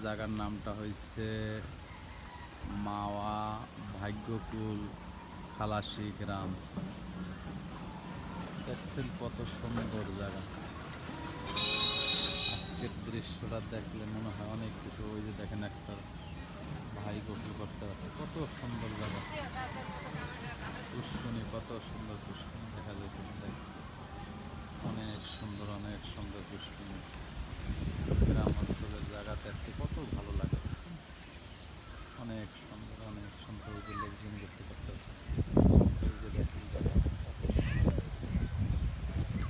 জায়গার নামটা হয়েছে মাওয়া ভাগ্যকুল খালাসি গ্রাম। দেখছেন কত সুন্দর জায়গা। আজকের দৃশ্যটা দেখলে মনে হয় অনেক কিছু। ওই যে দেখেন একটা ভাই গোসল করতে আছে, কত সুন্দর জায়গা। পুষ্করণী, কত সুন্দর পুষ্করণী দেখা যায়। অনেক সুন্দর, অনেক সুন্দর পুষ্করণী। গ্রাম অঞ্চলের জায়গা দেখতে কত ভালো লাগে। অনেক সুন্দর, অনেক সুন্দর। ওই যে লোকজন গোসল করতে আছে, এই যে দেখেন জায়গা কত সুন্দর।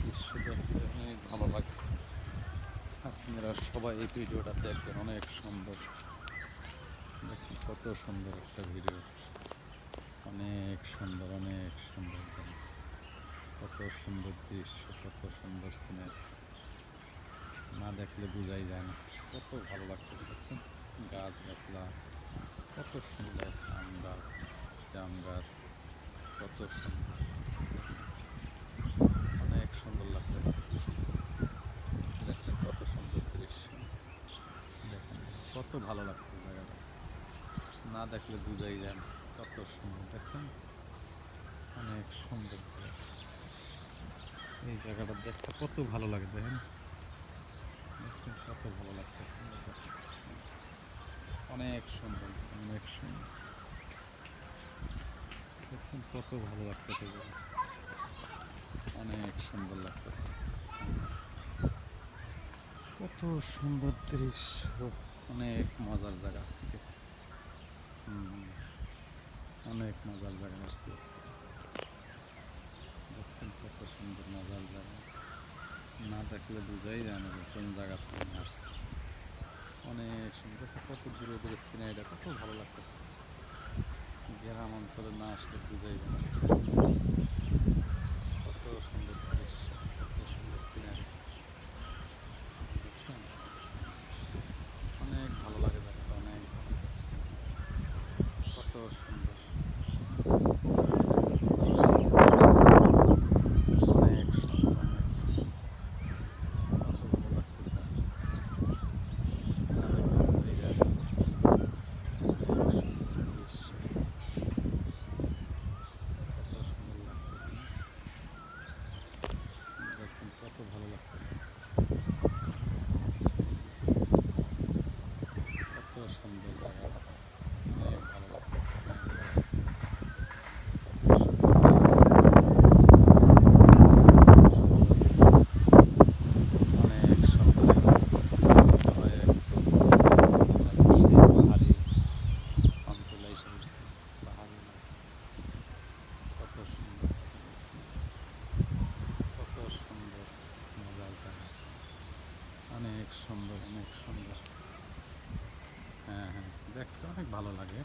দৃশ্য দেখতে অনেক ভালো লাগে। আপনারা সবাই এই ভিডিওটা দেখবেন, অনেক সুন্দর। দেখছেন কত সুন্দর একটা ভিডিও। অনেক সুন্দর, অনেক সুন্দর। কত সুন্দর দৃশ্য, কত সুন্দর সিনারি। না দেখলে বোঝাই যায় না কত ভালো লাগতেছে। দেখছেন গাছ গাছলা কত সুন্দর, আম গাছ, জাম গাছ, কত সুন্দর। অনেক সুন্দর লাগতেছে। দেখছেন কত সুন্দর দৃশ্য। দেখেন কত ভালো লাগতেছে জায়গাটা, না দেখলে বোঝাই যায় না কত সুন্দর। দেখছেন অনেক সুন্দর জায়গা। এই জায়গাটা দেখতে কত ভালো লাগে। দেখেন দেখছেন কত ভালো লাগতেছে। অনেক সুন্দর, অনেক সুন্দর। দেখছেন কত ভালো লাগতেছে জায়গা, অনেক সুন্দর লাগতেছে। কত সুন্দর দৃশ্য, অনেক মজার জায়গা আজকে। অনেক মজার জায়গা আসছে আজকে। দেখছেন কত সুন্দর মজার জায়গা, না দেখলে বোঝাই যায় না যে কোন জায়গা থেকে আসছে। অনেক সুন্দর, কত দূরে দূরে সিনারিটা কত ভালো লাগতেছে। গ্রাম অঞ্চলে না আসলে বোঝাই যায় না। কত সুন্দর দৃশ্য, কত সুন্দর সিনারি। দেখছেন অনেক ভালো লাগে জায়গাটা, অনেক ভালো, কত সুন্দর। অনেক সুন্দর, অনেক কত ভালো লাগতেছে। না দেখলে বোঝাই যায় না। অনেক সুন্দর দৃশ্য, কত সুন্দর লাগতেছে। দেখছেন কত ভালো লাগতেছে, কত সুন্দর জায়গাটা। অনেক ভালো লাগতেছে, অনেক ভালো, কত সুন্দর অনেক সুন্দর। হয় একদম আমরা পাহাড়ি অঞ্চলে এসে উঠছি, পাহাড়ি এলাকা। কত সুন্দর, কত সুন্দর মজার জায়গা। অনেক সুন্দর, অনেক সুন্দর। হ্যাঁ হ্যাঁ, দেখতে অনেক ভালো লাগে।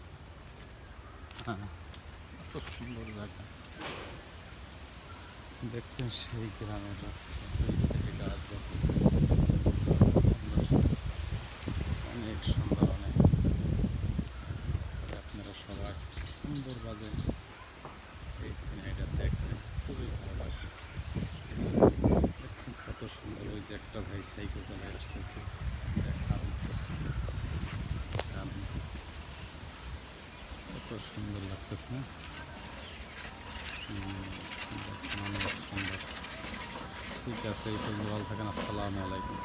হ্যাঁ, কত সুন্দর জায়গা। দেখছেন সেই গ্রামের রাস্তা, ওই সাইডে গাছ গাছ, অনেক সুন্দর, অনেক। আপনারা সবাই সুন্দরভাবে এই সিনারিটা দেখবেন, খুবই ভালো লাগবে। দেখছেন কত সুন্দর। ওই যে একটা ভাই সাইকেল চালায় আসতেছে, দেখার মতো। কত সুন্দর লাগতেছে না? দেখছেন অনেক সুন্দর। ঠিক আছে, এই পর্যন্ত ভালো থাকেন। আসসালামু আলাইকুম।